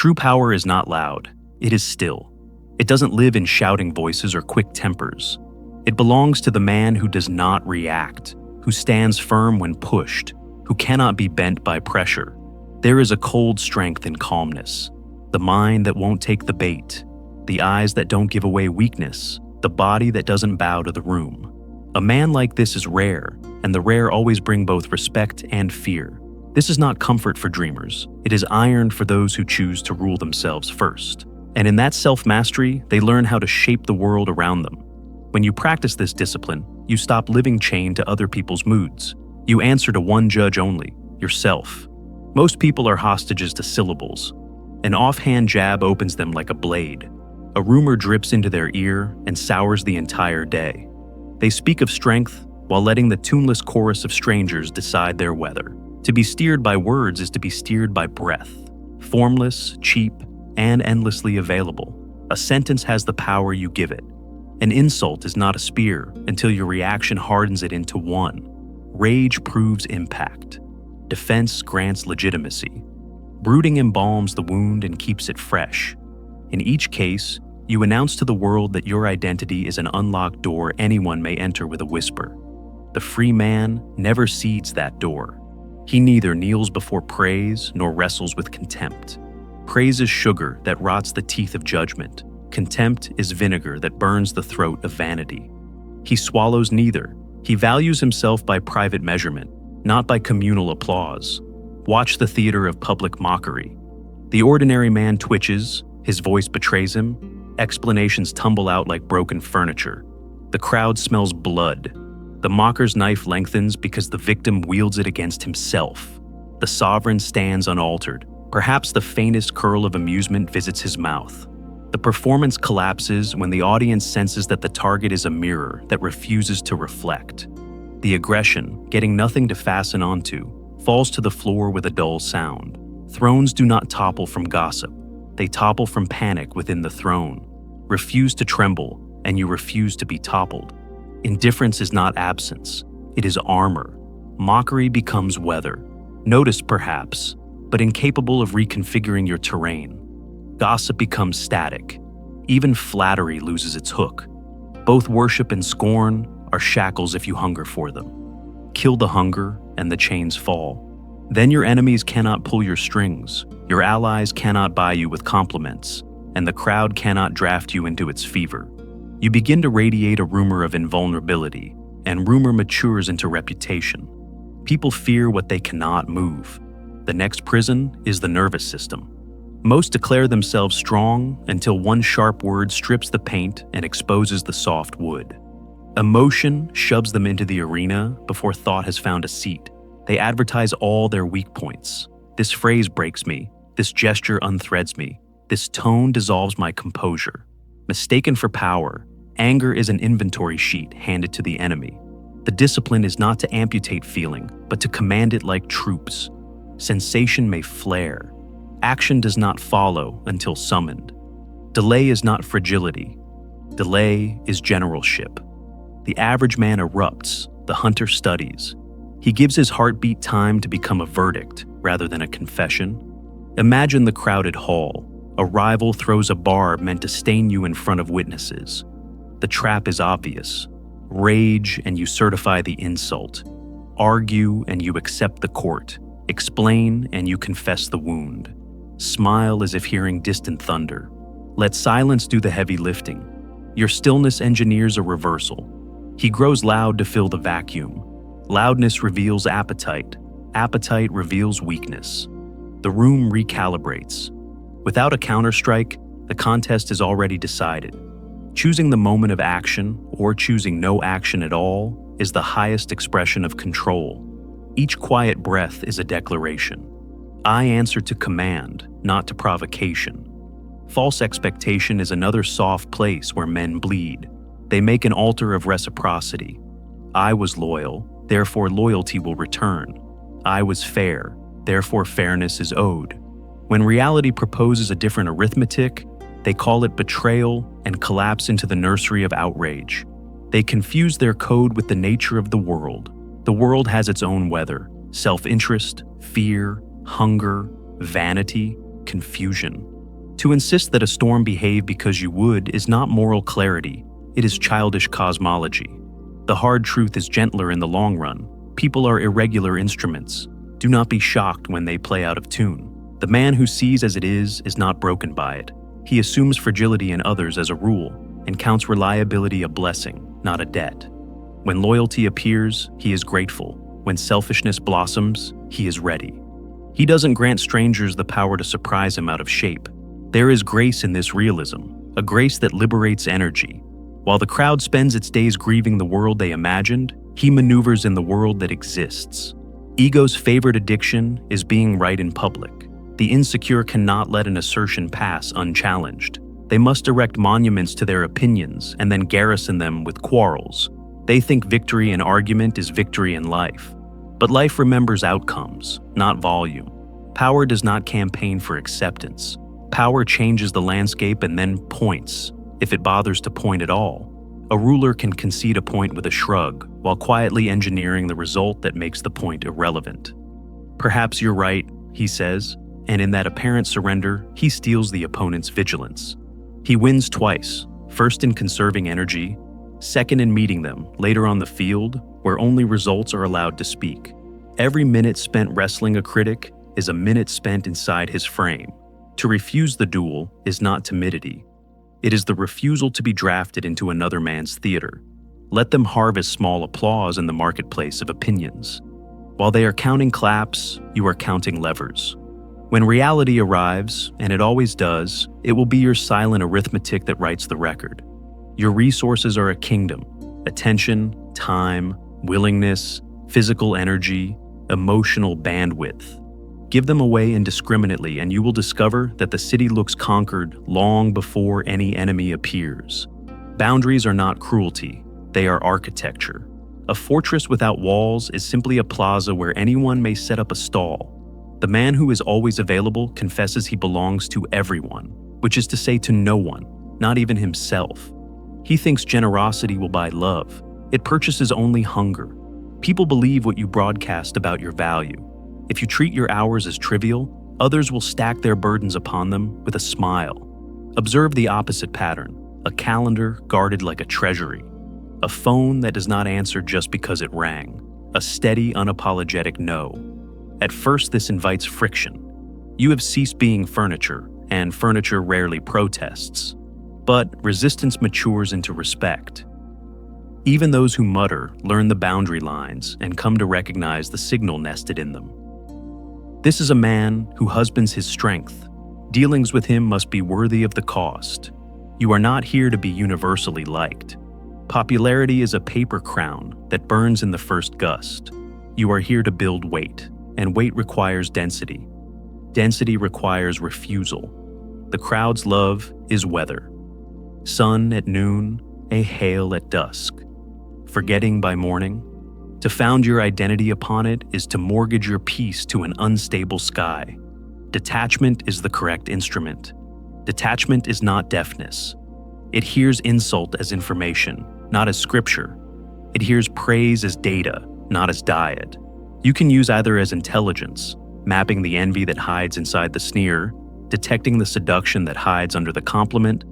True power is not loud. It is still. It doesn't live in shouting voices or quick tempers. It belongs to the man who does not react, who stands firm when pushed, who cannot be bent by pressure. There is a cold strength in calmness, the mind that won't take the bait, the eyes that don't give away weakness, the body that doesn't bow to the room. A man like this is rare, and the rare always bring both respect and fear. This is not comfort for dreamers. It is iron for those who choose to rule themselves first. And in that self-mastery, they learn how to shape the world around them. When you practice this discipline, you stop living chained to other people's moods. You answer to one judge only, yourself. Most people are hostages to syllables. An offhand jab opens them like a blade. A rumor drips into their ear and sours the entire day. They speak of strength while letting the tuneless chorus of strangers decide their weather. To be steered by words is to be steered by breath. Formless, cheap, and endlessly available. A sentence has the power you give it. An insult is not a spear until your reaction hardens it into one. Rage proves impact. Defense grants legitimacy. Brooding embalms the wound and keeps it fresh. In each case, you announce to the world that your identity is an unlocked door anyone may enter with a whisper. The free man never cedes that door. He neither kneels before praise nor wrestles with contempt. Praise is sugar that rots the teeth of judgment. Contempt is vinegar that burns the throat of vanity. He swallows neither. He values himself by private measurement, not by communal applause. Watch the theater of public mockery. The ordinary man twitches, his voice betrays him, explanations tumble out like broken furniture. The crowd smells blood. The mocker's knife lengthens because the victim wields it against himself. The sovereign stands unaltered. Perhaps the faintest curl of amusement visits his mouth. The performance collapses when the audience senses that the target is a mirror that refuses to reflect. The aggression, getting nothing to fasten onto, falls to the floor with a dull sound. Thrones do not topple from gossip. They topple from panic within the throne. Refuse to tremble, and you refuse to be toppled. Indifference is not absence. It is armor. Mockery becomes weather. Noticed perhaps, but incapable of reconfiguring your terrain. Gossip becomes static. Even flattery loses its hook. Both worship and scorn are shackles if you hunger for them. Kill the hunger, and the chains fall. Then your enemies cannot pull your strings, your allies cannot buy you with compliments, and the crowd cannot draft you into its fever. You begin to radiate a rumor of invulnerability, and rumor matures into reputation. People fear what they cannot move. The next prison is the nervous system. Most declare themselves strong until one sharp word strips the paint and exposes the soft wood. Emotion shoves them into the arena before thought has found a seat. They advertise all their weak points. This phrase breaks me. This gesture unthreads me. This tone dissolves my composure. Mistaken for power, anger is an inventory sheet handed to the enemy. The discipline is not to amputate feeling, but to command it like troops. Sensation may flare. Action does not follow until summoned. Delay is not fragility. Delay is generalship. The average man erupts, the hunter studies. He gives his heartbeat time to become a verdict rather than a confession. Imagine the crowded hall. A rival throws a barb meant to stain you in front of witnesses. The trap is obvious. Rage and you certify the insult. Argue and you accept the court. Explain and you confess the wound. Smile as if hearing distant thunder. Let silence do the heavy lifting. Your stillness engineers a reversal. He grows loud to fill the vacuum. Loudness reveals appetite. Appetite reveals weakness. The room recalibrates. Without a counterstrike, the contest is already decided. Choosing the moment of action, or choosing no action at all, is the highest expression of control. Each quiet breath is a declaration. I answer to command, not to provocation. False expectation is another soft place where men bleed. They make an altar of reciprocity. I was loyal, therefore loyalty will return. I was fair, therefore fairness is owed. When reality proposes a different arithmetic, they call it betrayal and collapse into the nursery of outrage. They confuse their code with the nature of the world. The world has its own weather, self-interest, fear, hunger, vanity. confusion. To insist that a storm behave because you would is not moral clarity, it is childish cosmology. The hard truth is gentler in the long run. People are irregular instruments. Do not be shocked when they play out of tune. The man who sees as it is not broken by it. He assumes fragility in others as a rule and counts reliability a blessing, not a debt. When loyalty appears, he is grateful. When selfishness blossoms, he is ready. He doesn't grant strangers the power to surprise him out of shape. There is grace in this realism, a grace that liberates energy. While the crowd spends its days grieving the world they imagined, he maneuvers in the world that exists. Ego's favorite addiction is being right in public. The insecure cannot let an assertion pass unchallenged. They must erect monuments to their opinions and then garrison them with quarrels. They think victory in argument is victory in life. But life remembers outcomes, not volume. Power does not campaign for acceptance. Power changes the landscape and then points, if it bothers to point at all. A ruler can concede a point with a shrug, while quietly engineering the result that makes the point irrelevant. Perhaps you're right, he says, and in that apparent surrender, he steals the opponent's vigilance. He wins twice, first in conserving energy, second in meeting them later on the field, where only results are allowed to speak. Every minute spent wrestling a critic is a minute spent inside his frame. To refuse the duel is not timidity. It is the refusal to be drafted into another man's theater. Let them harvest small applause in the marketplace of opinions. While they are counting claps, you are counting levers. When reality arrives, and it always does, it will be your silent arithmetic that writes the record. Your resources are a kingdom: attention, time, willingness, physical energy, emotional bandwidth. Give them away indiscriminately, and you will discover that the city looks conquered long before any enemy appears. Boundaries are not cruelty, they are architecture. A fortress without walls is simply a plaza where anyone may set up a stall. The man who is always available confesses he belongs to everyone, which is to say to no one, not even himself. He thinks generosity will buy love. It purchases only hunger. People believe what you broadcast about your value. If you treat your hours as trivial, others will stack their burdens upon them with a smile. Observe the opposite pattern: a calendar guarded like a treasury, a phone that does not answer just because it rang, a steady, unapologetic no. At first, this invites friction. You have ceased being furniture, and furniture rarely protests. But resistance matures into respect. Even those who mutter learn the boundary lines and come to recognize the signal nested in them. This is a man who husbands his strength. Dealings with him must be worthy of the cost. You are not here to be universally liked. Popularity is a paper crown that burns in the first gust. You are here to build weight, and weight requires density. Density requires refusal. The crowd's love is weather. Sun at noon, a hail at dusk. Forgetting by morning. To found your identity upon it is to mortgage your peace to an unstable sky. Detachment is the correct instrument. Detachment is not deafness. It hears insult as information, not as scripture. It hears praise as data, not as diet. You can use either as intelligence, mapping the envy that hides inside the sneer, detecting the seduction that hides under the compliment,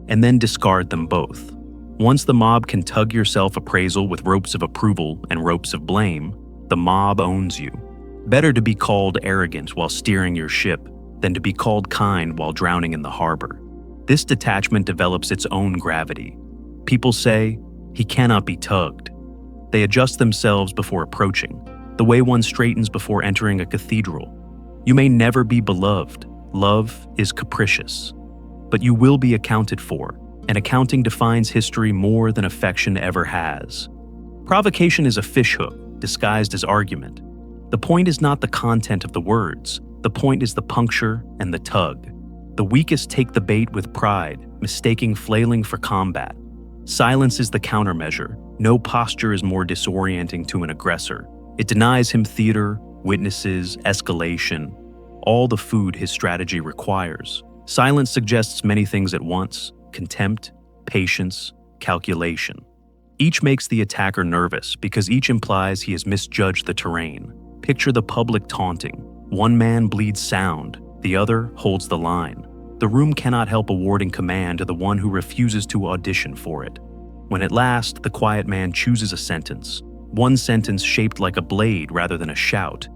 and then discard them both. Once the mob can tug your self-appraisal with ropes of approval and ropes of blame, the mob owns you. Better to be called arrogant while steering your ship than to be called kind while drowning in the harbor. This detachment develops its own gravity. People say, he cannot be tugged. They adjust themselves before approaching, the way one straightens before entering a cathedral. You may never be beloved. Love is capricious. But you will be accounted for, and accounting defines history more than affection ever has. Provocation is a fishhook disguised as argument. The point is not the content of the words. The point is the puncture and the tug. The weakest take the bait with pride, mistaking flailing for combat. Silence is the countermeasure. No posture is more disorienting to an aggressor. It denies him theater, witnesses, escalation, all the food his strategy requires. Silence suggests many things at once: contempt, patience, calculation. Each makes the attacker nervous because each implies he has misjudged the terrain. Picture the public taunting. One man bleeds sound, The other holds the line. The room cannot help awarding command to the one who refuses to audition for it. When at last the quiet man chooses a sentence, one sentence shaped like a blade rather than a shout,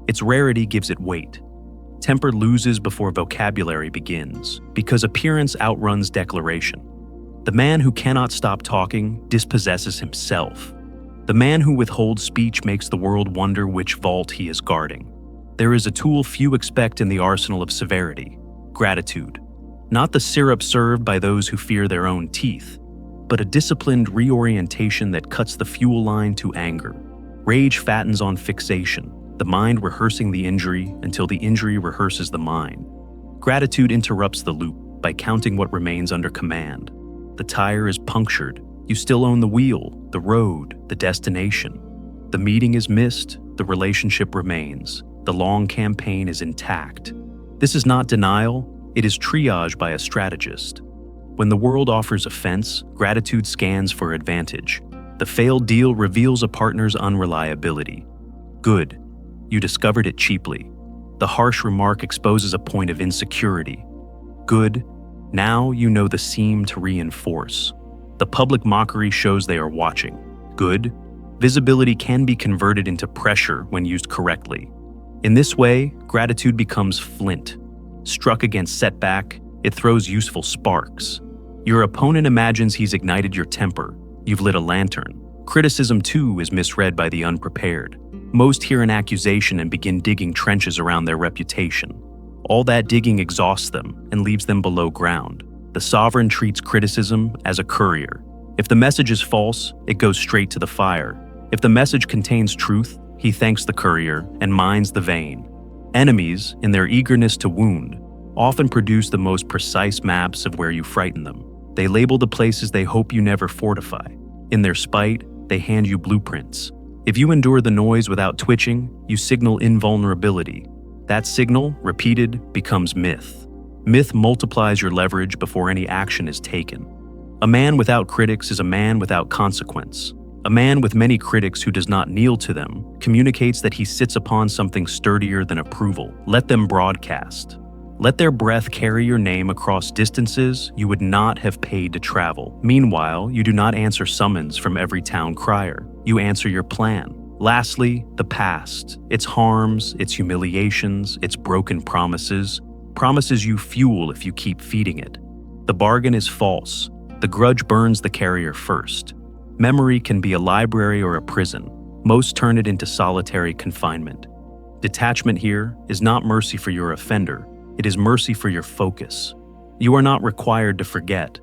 its rarity gives it weight. Temper loses before vocabulary begins, because appearance outruns declaration. The man who cannot stop talking dispossesses himself. The man who withholds speech makes the world wonder which vault he is guarding. There is a tool few expect in the arsenal of severity: gratitude. Not the syrup served by those who fear their own teeth, but a disciplined reorientation that cuts the fuel line to anger. Rage fattens on fixation, the mind rehearsing the injury until the injury rehearses the mind. Gratitude interrupts the loop by counting what remains under command. The tire is punctured. You still own the wheel, the road, the destination. The meeting is missed. The relationship remains. The long campaign is intact. This is not denial. It is triage by a strategist. When the world offers offense, gratitude scans for advantage. The failed deal reveals a partner's unreliability. Good. You discovered it cheaply. The harsh remark exposes a point of insecurity. Good. Now you know the seam to reinforce. The public mockery shows they are watching. Good. Visibility can be converted into pressure when used correctly. In this way, gratitude becomes flint. Struck against setback, it throws useful sparks. Your opponent imagines he's ignited your temper. You've lit a lantern. Criticism, too, is misread by the unprepared. Most hear an accusation and begin digging trenches around their reputation. All that digging exhausts them and leaves them below ground. The sovereign treats criticism as a courier. If the message is false, it goes straight to the fire. If the message contains truth, he thanks the courier and mines the vein. Enemies, in their eagerness to wound, often produce the most precise maps of where you frighten them. They label the places they hope you never fortify. In their spite, they hand you blueprints. If you endure the noise without twitching, you signal invulnerability. That signal, repeated, becomes myth. Myth multiplies your leverage before any action is taken. A man without critics is a man without consequence. A man with many critics who does not kneel to them communicates that he sits upon something sturdier than approval. Let them broadcast. Let their breath carry your name across distances you would not have paid to travel. Meanwhile, you do not answer summons from every town crier. You answer your plan. Lastly, the past, its harms, its humiliations, its broken promises you fuel if you keep feeding it. The bargain is false. The grudge burns the carrier first. Memory can be a library or a prison. Most turn it into solitary confinement. Detachment here is not mercy for your offender. It is mercy for your focus. You are not required to forget.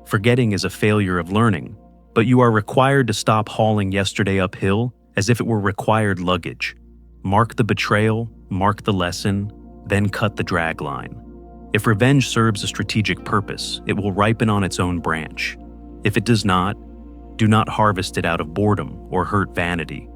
Forgetting is a failure of learning, but you are required to stop hauling yesterday uphill as if it were required luggage. Mark the betrayal, mark the lesson, then cut the drag line. If revenge serves a strategic purpose, it will ripen on its own branch. If it does not, do not harvest it out of boredom or hurt vanity.